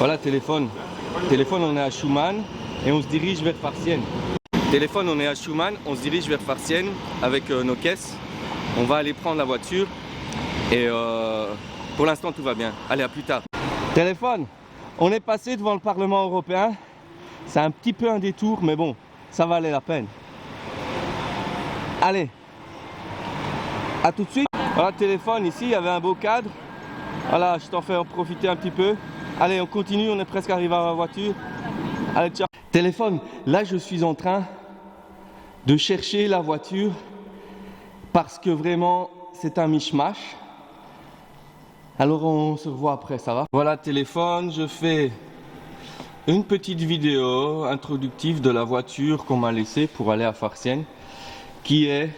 Voilà, téléphone. Téléphone, on est à Schumann et on se dirige vers Farciennes. Téléphone, on est à Schumann, on se dirige vers Farciennes avec nos caisses. On va aller prendre la voiture et pour l'instant tout va bien. Allez, à plus tard. Téléphone, on est passé devant le Parlement européen. C'est un petit peu un détour, mais bon, ça valait la peine. Allez, à tout de suite. Voilà, téléphone, ici, il y avait un beau cadre. Voilà, je t'en fais en profiter un petit peu. Allez, on continue, on est presque arrivé à la voiture. Allez, ciao. Téléphone, là je suis en train de chercher la voiture parce que vraiment c'est un mishmash. Alors on se revoit après, ça va? Voilà, téléphone, je fais une petite vidéo introductive de la voiture qu'on m'a laissée pour aller à Farciennes, qui est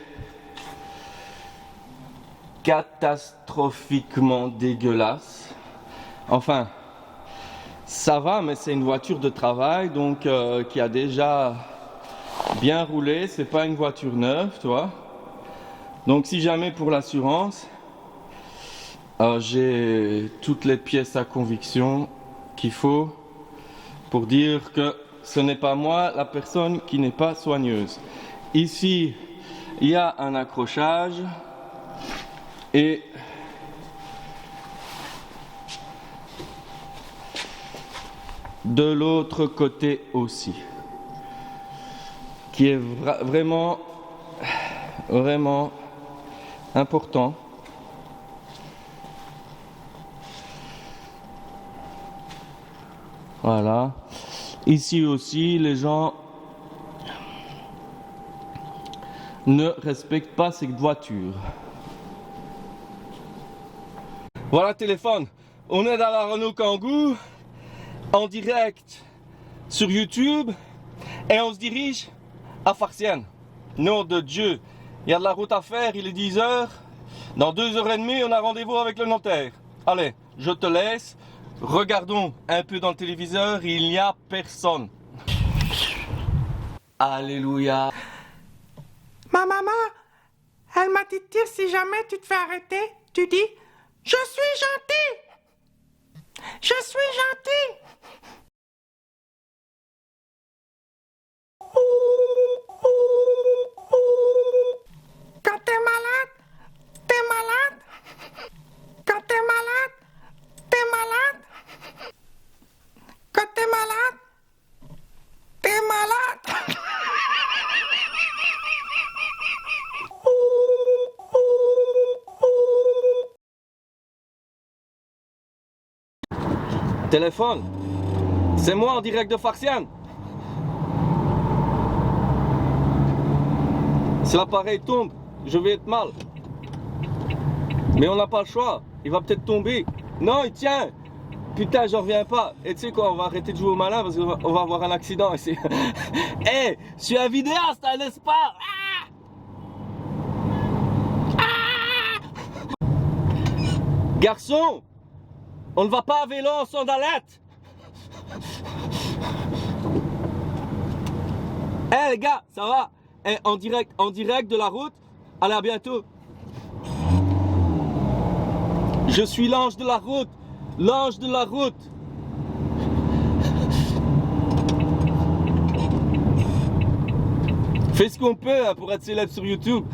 catastrophiquement dégueulasse. Enfin, ça va, mais c'est une voiture de travail, donc qui a déjà bien roulé. C'est pas une voiture neuve, tu vois. Donc si jamais pour l'assurance, j'ai toutes les pièces à conviction qu'il faut pour dire que ce n'est pas moi la personne qui n'est pas soigneuse. Ici, il y a un accrochage et de l'autre côté aussi, qui est vraiment important. Voilà. Ici aussi, les gens ne respectent pas cette voiture. Voilà, téléphone. On est dans la Renault Kangoo, en direct sur YouTube, et on se dirige à Farciennes. Nom de Dieu, il y a de la route à faire, il est 10 h. Dans 2h30, on a rendez-vous avec le notaire. Allez, je te laisse. Regardons un peu dans le téléviseur, il n'y a personne. Alléluia. Ma maman, elle m'a dit de dire si jamais tu te fais arrêter, tu dis « Je suis gentil ! Je suis gentil !» Quand t'es malade, t'es malade. Quand t'es malade, t'es malade. Quand t'es malade, t'es malade. Téléphone, c'est moi en direct de Farciennes. Si l'appareil tombe, je vais être mal. Mais on n'a pas le choix, il va peut-être tomber. Non, il tient. Putain, j'en reviens pas. Et tu sais quoi, on va arrêter de jouer au malin parce qu'on va avoir un accident ici. Hé, je suis un vidéaste, n'est-ce pas? Garçon, on ne va pas à vélo en sandalettes. Hé les gars, ça va? Hey, en direct de la route. Allez, à bientôt. Je suis l'ange de la route. L'ange de la route. Fais ce qu'on peut hein, pour être célèbre sur YouTube.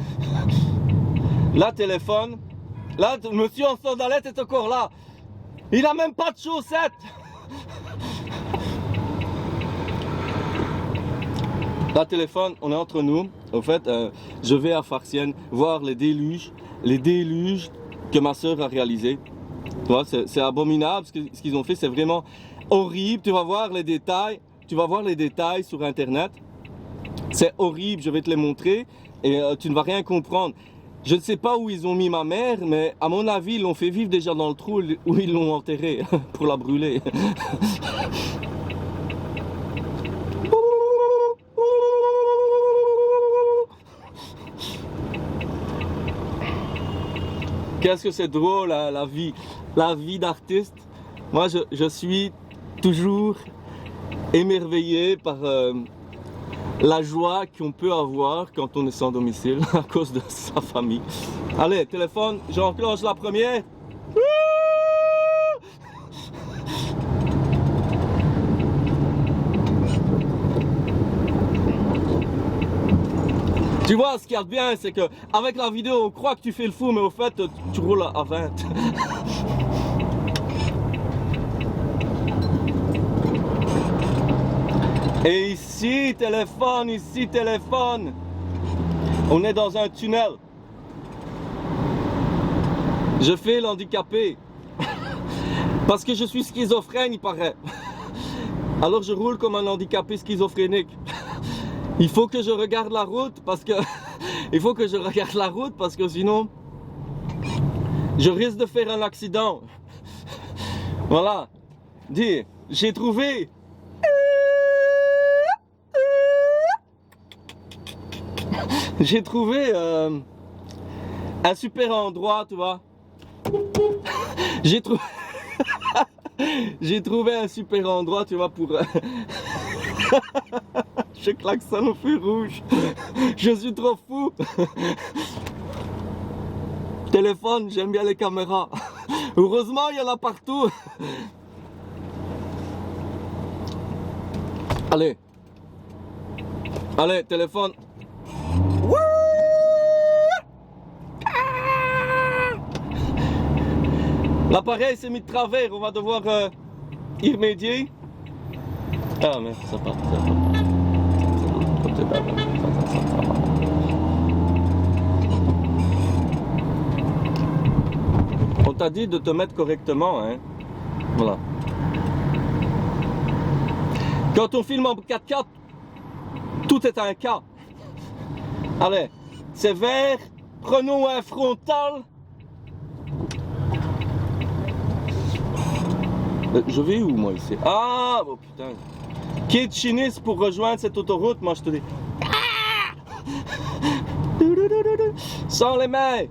Là, téléphone. Là, monsieur en sandalette est encore là. Il a même pas de chaussettes. Là, téléphone, on est entre nous. Au fait, je vais à Farciennes voir les déluges que ma soeur a réalisés. Tu vois, c'est abominable ce qu'ils ont fait, c'est vraiment horrible. Tu vas voir les détails sur internet. C'est horrible, je vais te les montrer et tu ne vas rien comprendre. Je ne sais pas où ils ont mis ma mère, mais à mon avis, ils l'ont fait vivre déjà dans le trou où ils l'ont enterrée pour la brûler. Qu'est-ce que c'est drôle hein, la vie d'artiste. Moi je suis toujours émerveillé par la joie qu'on peut avoir quand on est sans domicile à cause de sa famille. Allez, téléphone, j'enclenche la première. Tu vois, ce qu'il y a de bien, c'est que avec la vidéo, on croit que tu fais le fou, mais au fait, tu roules à 20. Et ici, téléphone, ici, téléphone. On est dans un tunnel. Je fais l'handicapé. Parce que je suis schizophrène, il paraît. Alors je roule comme un handicapé schizophrénique. Il faut que je regarde la route parce que... Il faut que je regarde la route parce que sinon... Je risque de faire un accident. Voilà. Dis, j'ai trouvé... J'ai trouvé un super endroit, tu vois. J'ai trouvé un super endroit, tu vois, pour... Je klaxonne au feu rouge. Je suis trop fou. Téléphone, j'aime bien les caméras. Heureusement, il y en a partout. Allez. Allez, téléphone. L'appareil s'est mis de travers, on va devoir y remédier. Ah mais ça part. On t'a dit de te mettre correctement, hein. Voilà. Quand on filme en 4K, tout est un cas. Allez, c'est vert, prenons un frontal. Je vais où moi ici? Ah, oh putain. Qui est chiniste pour rejoindre cette autoroute? Moi je te dis. Ah sans les mains.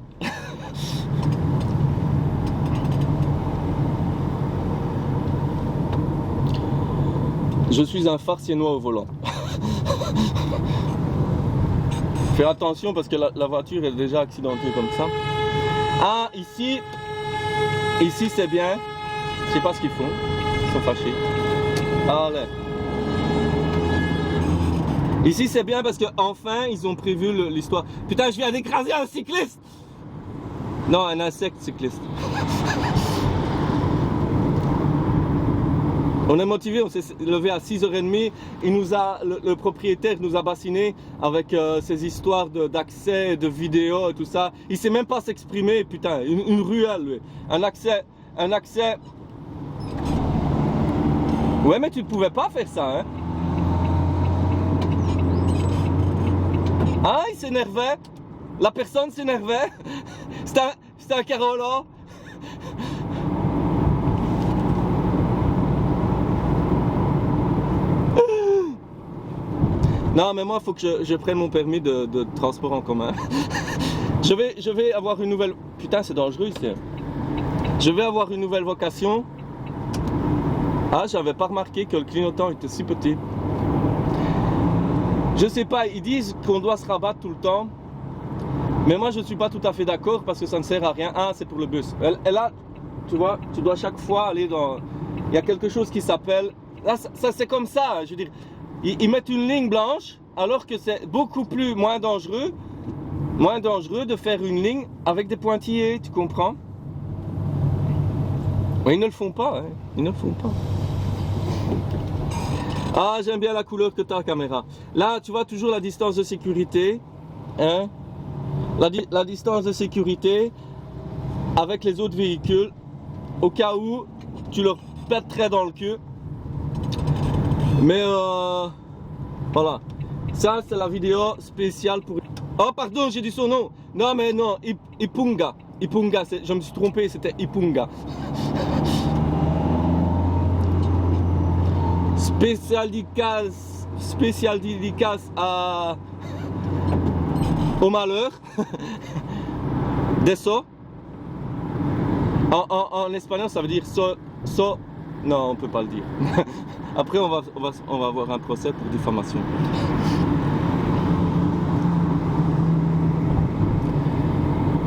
Je suis un farciennois au volant. Fais attention parce que la voiture est déjà accidentée comme ça. Ah, ici c'est bien. Je sais pas ce qu'ils font. Ils sont fâchés. Allez. Ici c'est bien parce que enfin ils ont prévu l'histoire. Putain, je viens d'écraser un cycliste. Non, un insecte cycliste. On est motivé, on s'est levé à 6h30. Le propriétaire nous a bassiné avec ces histoires d'accès, de vidéos et tout ça. Il sait même pas s'exprimer, putain. Une ruelle, lui. Un accès. Ouais, mais tu ne pouvais pas faire ça, hein. Ah, il s'énervait. La personne s'énervait. C'était un Carola. Non, mais moi, il faut que je prenne mon permis de transport en commun. Je vais avoir une nouvelle... Putain, c'est dangereux ici. Je vais avoir une nouvelle vocation. Ah, j'avais pas remarqué que le clignotant était si petit. Je sais pas, ils disent qu'on doit se rabattre tout le temps. Mais moi, je suis pas tout à fait d'accord parce que ça ne sert à rien. Ah, c'est pour le bus. Et là, tu vois, tu dois chaque fois aller dans... Il y a quelque chose qui s'appelle... Là, ça c'est comme ça, je veux dire... Ils mettent une ligne blanche alors que c'est beaucoup moins dangereux de faire une ligne avec des pointillés, tu comprends? Mais ils ne le font pas, hein. Ils ne le font pas. Ah, j'aime bien la couleur que tu as la caméra. Là, tu vois toujours la distance de sécurité, hein? La distance de sécurité avec les autres véhicules au cas où tu leur pèterais dans le cul. Mais voilà, ça c'est la vidéo spéciale pour... Oh pardon, j'ai dit son nom. Non mais non, Ipunga. Ipunga, je me suis trompé, c'était Ipunga. Spécial dédicace au malheur. Deso. En espagnol ça veut dire so. Non, on peut pas le dire. Après, on va avoir un procès pour diffamation.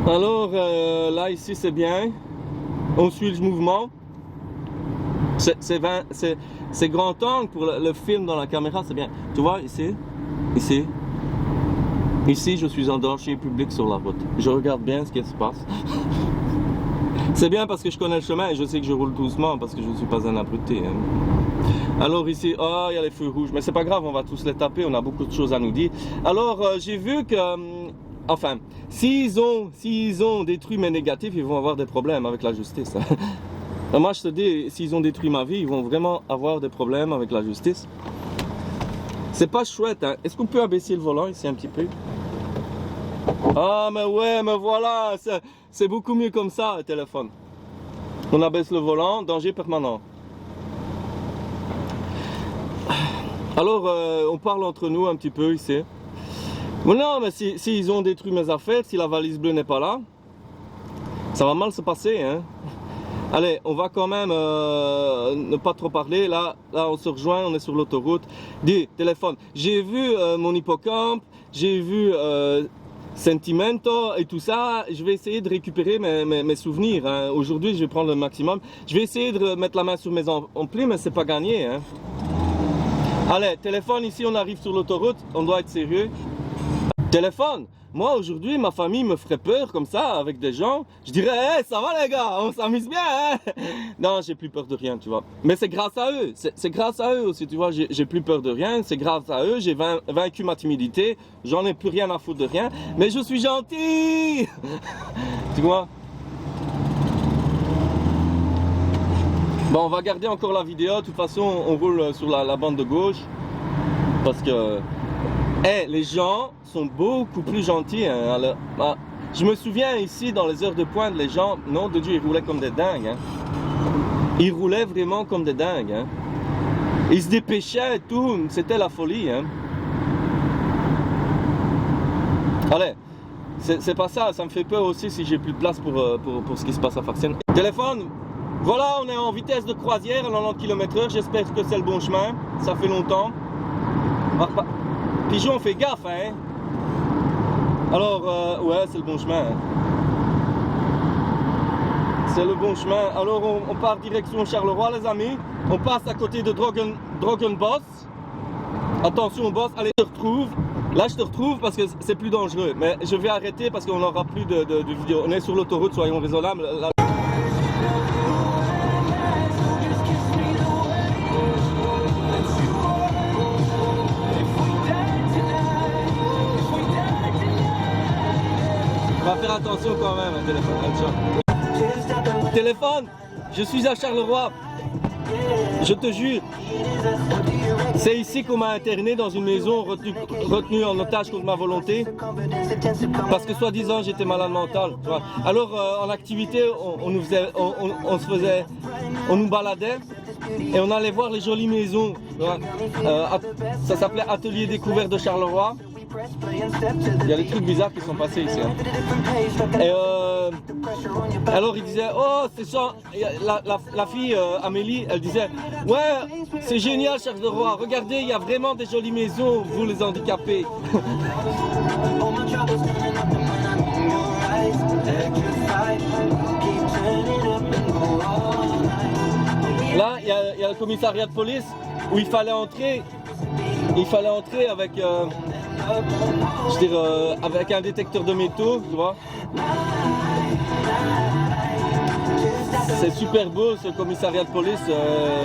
Alors, là, ici, c'est bien. On suit le mouvement. C'est grand angle pour le film dans la caméra, c'est bien. Tu vois, ici. Ici, je suis un danger public sur la route. Je regarde bien ce qui se passe. C'est bien parce que je connais le chemin et je sais que je roule doucement parce que je ne suis pas un abruti. Hein. Alors ici, oh, il y a les feux rouges, mais c'est pas grave, on va tous les taper, on a beaucoup de choses à nous dire. Alors, j'ai vu que, enfin, s'ils ont détruit mes négatifs, ils vont avoir des problèmes avec la justice. Moi, je te dis, s'ils ont détruit ma vie, ils vont vraiment avoir des problèmes avec la justice. C'est pas chouette, hein. Est-ce qu'on peut abaisser le volant ici un petit peu? Ah, mais ouais, mais voilà, c'est beaucoup mieux comme ça, le téléphone. On abaisse le volant, danger permanent. Alors, on parle entre nous un petit peu ici. Mais non, mais si ils ont détruit mes affaires, si la valise bleue n'est pas là, ça va mal se passer, hein. Allez, on va quand même ne pas trop parler. Là, on se rejoint, on est sur l'autoroute. Dis, téléphone, j'ai vu mon hippocampe, j'ai vu Sentimento et tout ça. Je vais essayer de récupérer mes souvenirs. Hein. Aujourd'hui, je vais prendre le maximum. Je vais essayer de mettre la main sur mes amplis, mais c'est pas gagné. Hein. Allez, téléphone, ici on arrive sur l'autoroute, on doit être sérieux. Téléphone, moi aujourd'hui ma famille me ferait peur comme ça avec des gens. Je dirais, hey, ça va les gars, on s'amuse bien. Hein. Non, j'ai plus peur de rien, tu vois. Mais c'est grâce à eux, c'est grâce à eux aussi, tu vois. J'ai plus peur de rien, c'est grâce à eux, j'ai vaincu ma timidité, j'en ai plus rien à foutre de rien. Mais je suis gentil. Tu vois. Bon, on va garder encore la vidéo. De toute façon, on roule sur la bande de gauche. Parce que les gens sont beaucoup plus gentils. Hein. Alors, je me souviens ici, dans les heures de pointe, les gens, nom de Dieu, ils roulaient comme des dingues. Hein. Ils roulaient vraiment comme des dingues. Hein. Ils se dépêchaient et tout. C'était la folie. Hein. Allez, c'est pas ça. Ça me fait peur aussi si j'ai plus de place pour ce qui se passe à Farciennes. Téléphone. Voilà, on est en vitesse de croisière à 90 km/h, j'espère que c'est le bon chemin, ça fait longtemps. Pigeon, on fait gaffe, hein. Alors, ouais, c'est le bon chemin. Hein. C'est le bon chemin. Alors, on part direction Charleroi, les amis. On passe à côté de Drogenbos. Attention, boss, allez, je te retrouve. Là, je te retrouve parce que c'est plus dangereux. Mais je vais arrêter parce qu'on n'aura plus de vidéo. On est sur l'autoroute, soyons raisonnables. Là, on va faire attention quand même, téléphone. Téléphone, je suis à Charleroi. Je te jure. C'est ici qu'on m'a interné dans une maison retenu en otage contre ma volonté. Parce que soi-disant j'étais malade mental. Alors en activité, on nous baladait et on allait voir les jolies maisons. Ça s'appelait Atelier Découvert de Charleroi. Il y a des trucs bizarres qui sont passés ici. Hein. Et alors il disait, oh c'est ça, la fille Amélie, elle disait, ouais c'est génial Charleroi, regardez il y a vraiment des jolies maisons, vous les handicapés. Là il y a le commissariat de police où il fallait entrer avec avec un détecteur de métaux, tu vois. C'est super beau ce commissariat de police,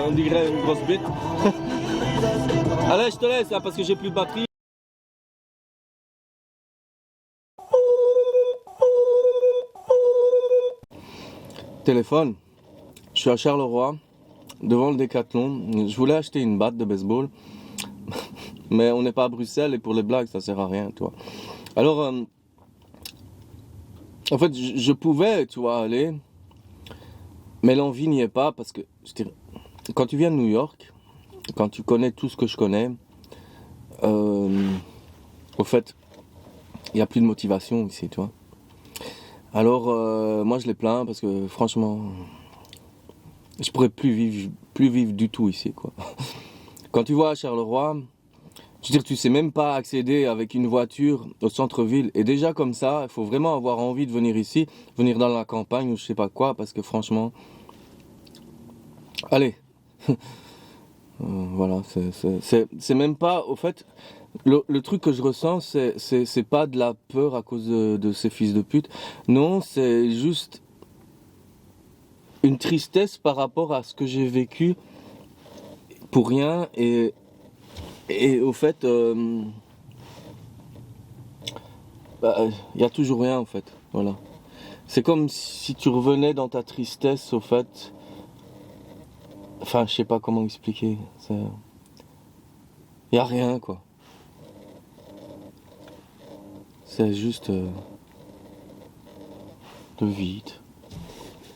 on dirait une grosse bite. Allez, je te laisse hein, parce que j'ai plus de batterie. Téléphone, je suis à Charleroi, devant le Décathlon. Je voulais acheter une batte de baseball. Mais on n'est pas à Bruxelles et pour les blagues ça sert à rien, tu vois. Alors, en fait, je pouvais, tu vois, aller, mais l'envie n'y est pas parce que, quand tu viens de New York, quand tu connais tout ce que je connais, au fait, il n'y a plus de motivation ici, tu vois. Alors, moi je les plains parce que franchement, je pourrais plus vivre du tout ici, quoi. Quand tu vois à Charleroi, je veux dire, tu sais même pas accéder avec une voiture au centre-ville. Et déjà comme ça, il faut vraiment avoir envie de venir ici, venir dans la campagne ou je sais pas quoi, parce que franchement... Allez. Voilà, c'est même pas... Au fait, Le truc que je ressens, c'est pas de la peur à cause de ces fils de pute. Non, c'est juste une tristesse par rapport à ce que j'ai vécu pour rien et au fait, y a toujours rien en fait. Voilà. C'est comme si tu revenais dans ta tristesse au fait. Enfin, je sais pas comment expliquer. Y a rien quoi. C'est juste le vide.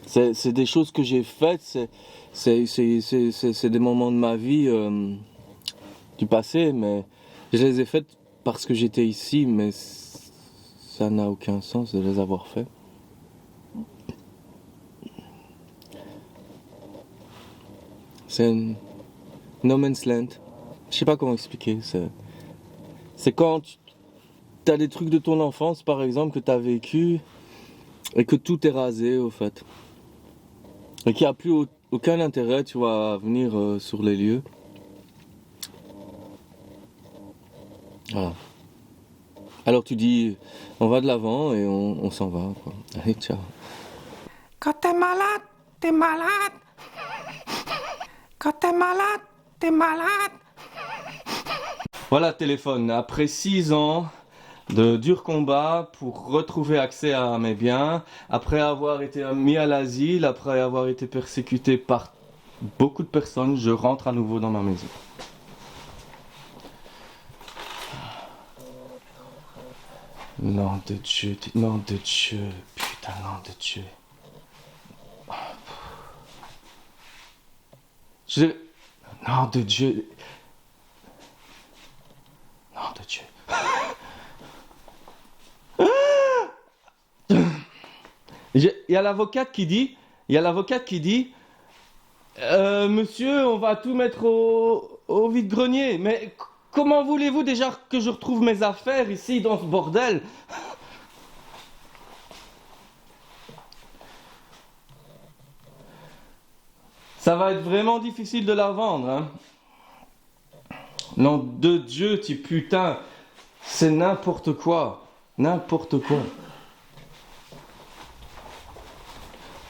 C'est des choses que j'ai faites, c'est des moments de ma vie du passé, mais je les ai faites parce que j'étais ici, mais ça n'a aucun sens de les avoir fait. C'est un no man's land. Je sais pas comment expliquer. C'est quand tu as des trucs de ton enfance, par exemple, que tu as vécu et que tout est rasé, au fait. Et qu'il n'y a plus aucun intérêt, tu vois, à venir sur les lieux. Voilà. Alors tu dis, on va de l'avant et on s'en va, quoi. Allez, ciao. Quand t'es malade, t'es malade. Quand t'es malade, t'es malade. Voilà, téléphone. Après 6 ans de dur combat pour retrouver accès à mes biens, après avoir été mis à l'asile, après avoir été persécuté par beaucoup de personnes, je rentre à nouveau dans ma maison. Nom de Dieu, nom de Dieu, putain, nom de Dieu. Nom de Dieu. Nom de Dieu. Il y a l'avocate qui dit, monsieur, on va tout mettre au vide-grenier. Mais comment voulez-vous déjà que je retrouve mes affaires ici dans ce bordel? Ça va être vraiment difficile de la vendre, hein. Nom de Dieu, tu putain, c'est n'importe quoi. N'importe quoi.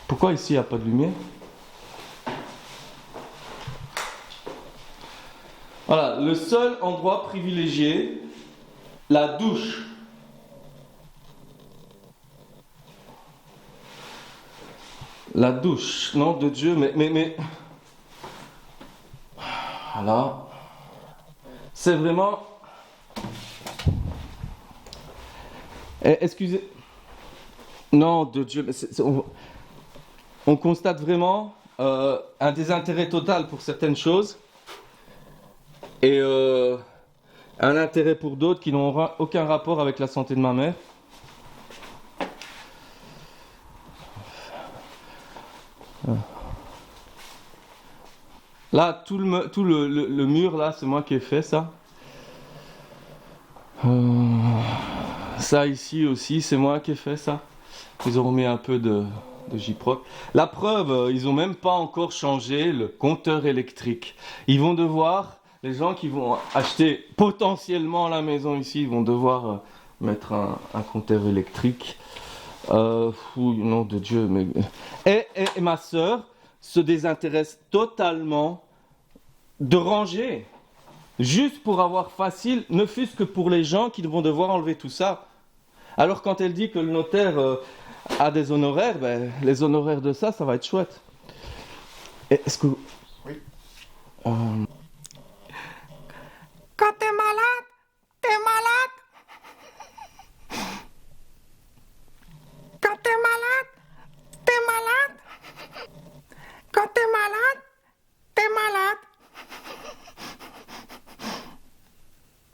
Pourquoi ici il n'y a pas de lumière? Voilà, le seul endroit privilégié, la douche. La douche, nom de Dieu, mais... Voilà. C'est vraiment... Excusez... Nom de Dieu, mais on constate vraiment un désintérêt total pour certaines choses et un intérêt pour d'autres qui n'ont aucun rapport avec la santé de ma mère. Là, tout le mur, là, c'est moi qui ai fait ça. Ça ici aussi, c'est moi qui ai fait ça. Ils ont mis un peu de J-Proc. La preuve, ils n'ont même pas encore changé le compteur électrique. Ils vont devoir, les gens qui vont acheter potentiellement la maison ici, ils vont devoir mettre un compteur électrique. Nom de Dieu, mais... Et ma sœur se désintéresse totalement de ranger. Juste pour avoir facile, ne fût-ce que pour les gens qui vont devoir enlever tout ça. Alors quand elle dit que le notaire a des honoraires, ben, les honoraires de ça, ça va être chouette. Est-ce que... Oui. Quand t'es malade, t'es malade. Quand t'es malade, t'es malade. Quand t'es malade, t'es malade.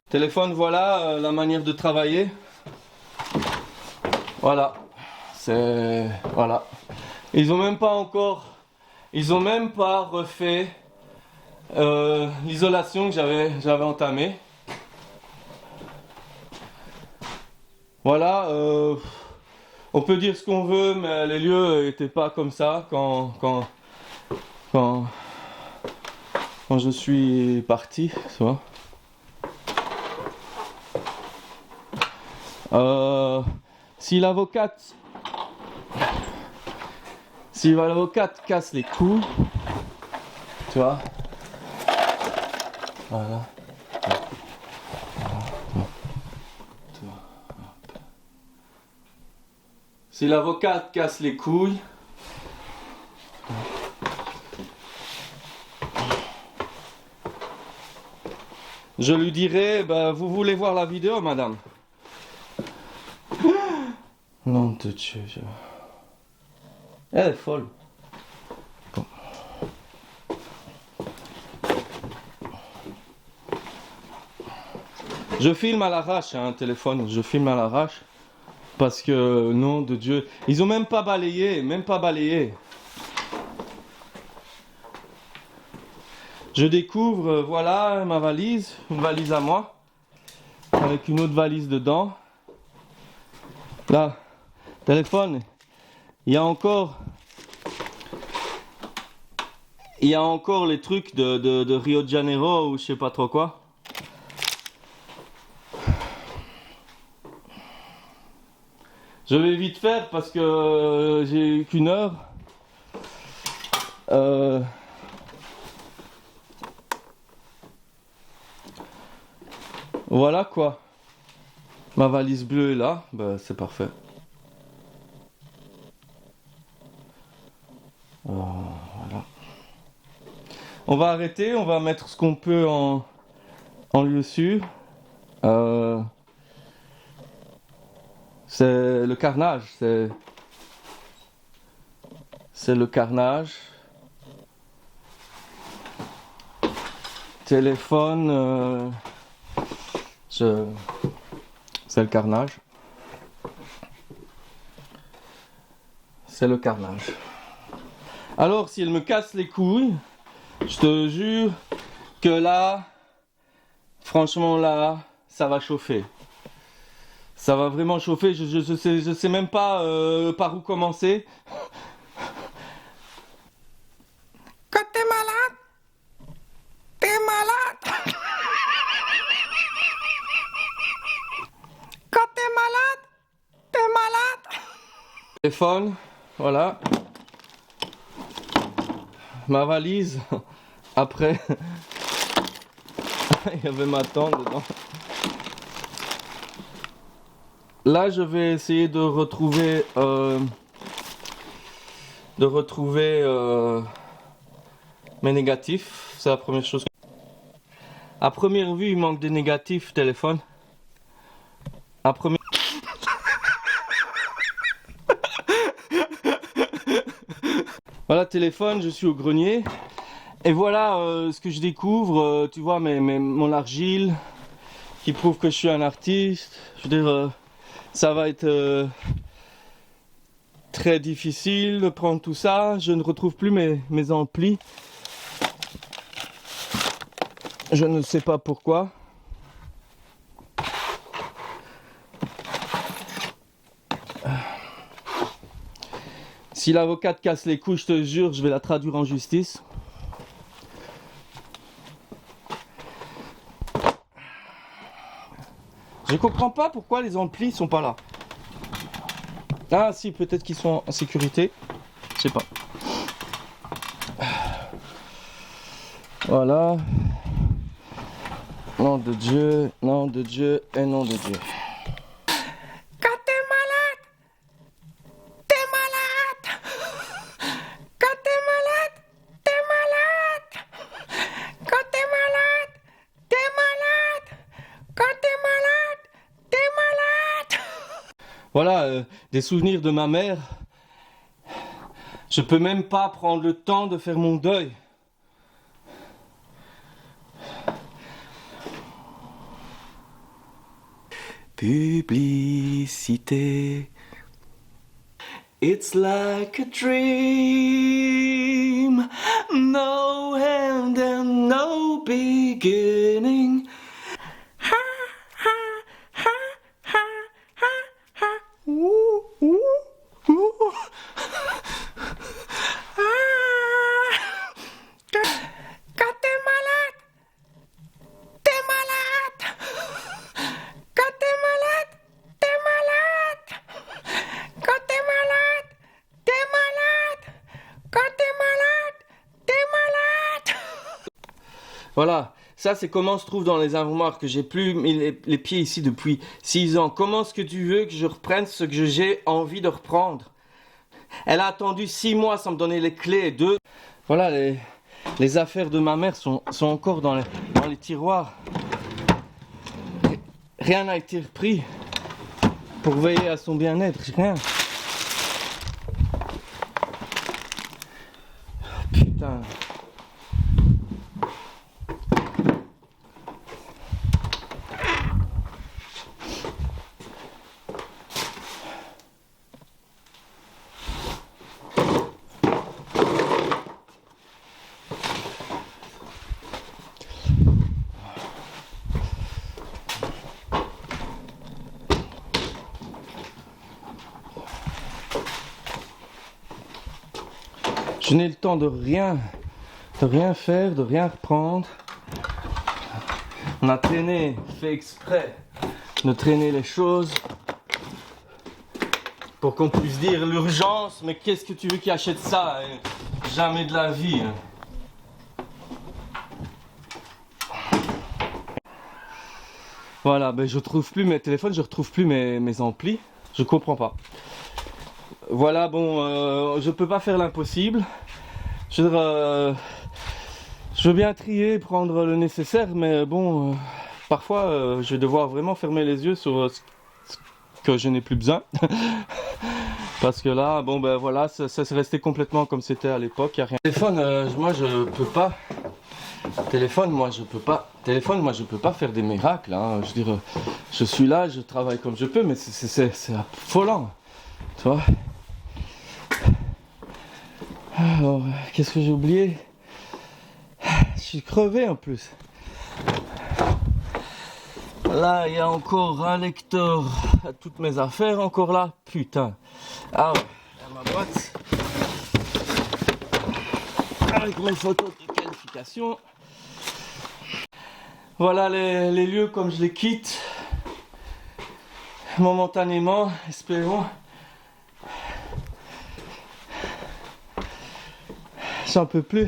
Téléphone, voilà la manière de travailler. Voilà. Voilà. Ils ont même pas refait l'isolation que j'avais entamée. Voilà. On peut dire ce qu'on veut, mais les lieux n'étaient pas comme ça quand je suis parti, tu vois. Si l'avocate casse les couilles, tu vois, voilà. Si l'avocate casse les couilles, je lui dirai, bah, vous voulez voir la vidéo, madame? Non de Dieu, elle est folle. Bon. Je filme à l'arrache, un téléphone, je filme à l'arrache. Parce que, nom de Dieu, ils ont même pas balayé, Je découvre, voilà, ma valise, une valise à moi, avec une autre valise dedans. Là, téléphone, il y a encore les trucs de Rio de Janeiro ou je sais pas trop quoi. Je vais vite faire parce que j'ai qu'une heure. Voilà quoi. Ma valise bleue est là, bah, c'est parfait. Voilà. On va arrêter, on va mettre ce qu'on peut en lieu sûr. C'est le carnage, c'est le carnage. Téléphone, c'est le carnage. C'est le carnage. Alors, si elle me casse les couilles, je te jure que là, franchement là, ça va chauffer. Ça va vraiment chauffer, je sais même pas par où commencer. Quand t'es malade, t'es malade. Quand t'es malade, t'es malade. Téléphone, voilà. Ma valise, après, il y avait ma tante dedans. Là, je vais essayer de retrouver mes négatifs. C'est la première chose. À première vue, il manque des négatifs, téléphone. À première... Voilà, téléphone, je suis au grenier. Et voilà ce que je découvre. Tu vois, mon argile qui prouve que je suis un artiste. Je veux dire, ça va être très difficile de prendre tout ça. Je ne retrouve plus mes amplis. Je ne sais pas pourquoi. Si l'avocate casse les couilles, je te jure, je vais la traduire en justice. Je comprends pas pourquoi les amplis sont pas là. Ah si, peut-être qu'ils sont en sécurité. Je sais pas. Voilà. Nom de Dieu et nom de Dieu. Quand t'es malade, t'es malade. Quand t'es malade, t'es malade. Quand t'es malade, t'es malade. Quand t'es malade, t'es malade. Voilà, des souvenirs de ma mère. Je peux même pas prendre le temps de faire mon deuil. Publicité. It's like a dream, no end and no beginning. Ha ha ha ha ha ha. Ouh ouh ouh. Ah. Quand t'es malade, t'es malade. Quand t'es malade, t'es malade. Voilà, ça c'est comment se trouve dans les armoires que j'ai plus mis les pieds ici depuis 6 ans. Comment est-ce que tu veux que je reprenne ce que j'ai envie de reprendre? Elle a attendu 6 mois sans me donner les clés. Voilà, les affaires de ma mère sont encore dans les tiroirs. Rien n'a été repris pour veiller à son bien-être, rien. Putain. Je n'ai le temps de rien faire, de rien reprendre. On a traîné, fait exprès de traîner les choses pour qu'on puisse dire l'urgence, mais qu'est-ce que tu veux qui achète ça? Jamais de la vie. Voilà, ben je trouve plus mes téléphones, je retrouve plus mes amplis. Je comprends pas. Voilà, bon, je peux pas faire l'impossible. Je veux dire, je veux bien trier, prendre le nécessaire, mais bon, parfois, je vais devoir vraiment fermer les yeux sur ce que je n'ai plus besoin. Parce que là, bon, ben voilà, ça s'est resté complètement comme c'était à l'époque. Y a rien. Téléphone, moi, je peux pas. Téléphone, moi, je peux pas. Téléphone, moi, je peux pas faire des miracles. Hein. Je veux dire, je suis là, je travaille comme je peux, mais c'est affolant. Tu vois? Alors, qu'est-ce que j'ai oublié? Je suis crevé en plus. Là, il y a encore un lecteur à toutes mes affaires, encore là. Putain. Ah ouais, il y a ma boîte. Avec mes photos de qualification. Voilà les lieux comme je les quitte. Momentanément, espérons. J'en peux plus.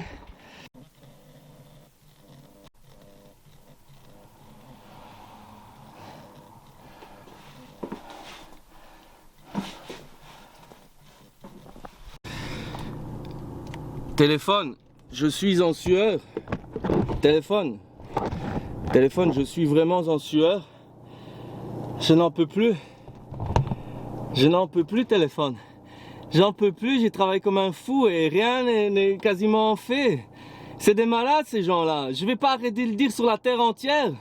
Téléphone, je suis en sueur. Téléphone, je suis vraiment en sueur. Je n'en peux plus. Je n'en peux plus, téléphone. J'en peux plus, j'ai travaillé comme un fou et rien n'est quasiment fait. C'est des malades ces gens-là. Je vais pas arrêter de le dire sur la terre entière.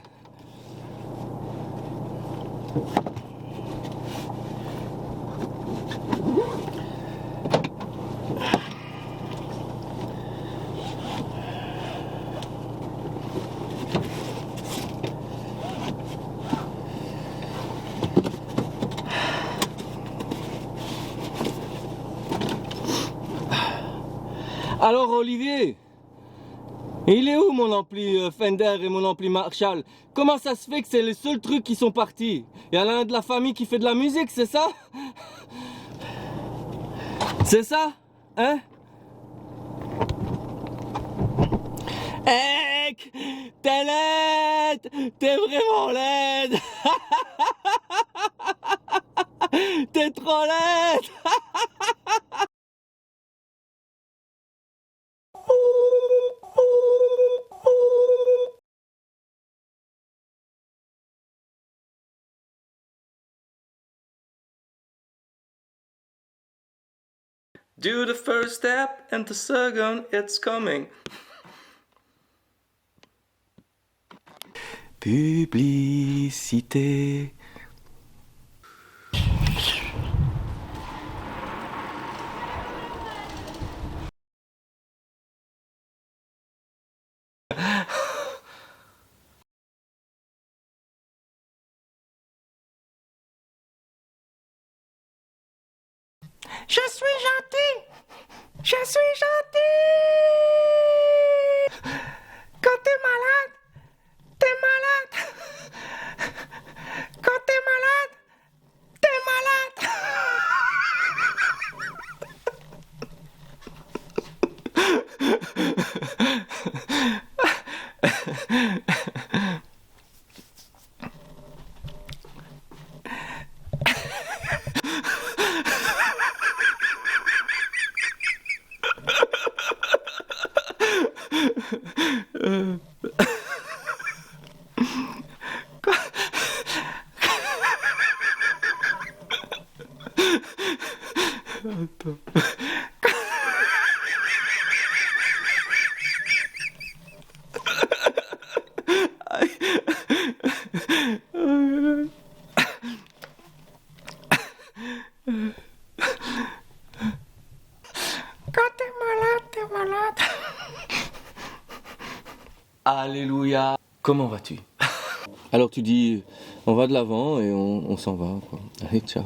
Alors Olivier, il est où mon ampli Fender et mon ampli Marshall? Comment ça se fait que c'est les seuls trucs qui sont partis? Il y en a un de la famille qui fait de la musique, c'est ça? C'est ça? Hein? Ek, t'es laide! T'es vraiment laide! T'es trop laide! Do the first step and the second it's coming. Publicité. Je suis gentil. Je suis gentil. Quand t'es malade, t'es malade. Quand t'es malade, t'es malade. Quand t'es malade, t'es malade. Alléluia. Comment vas-tu? Alors tu dis, on va de l'avant et on s'en va, quoi. Allez, ciao.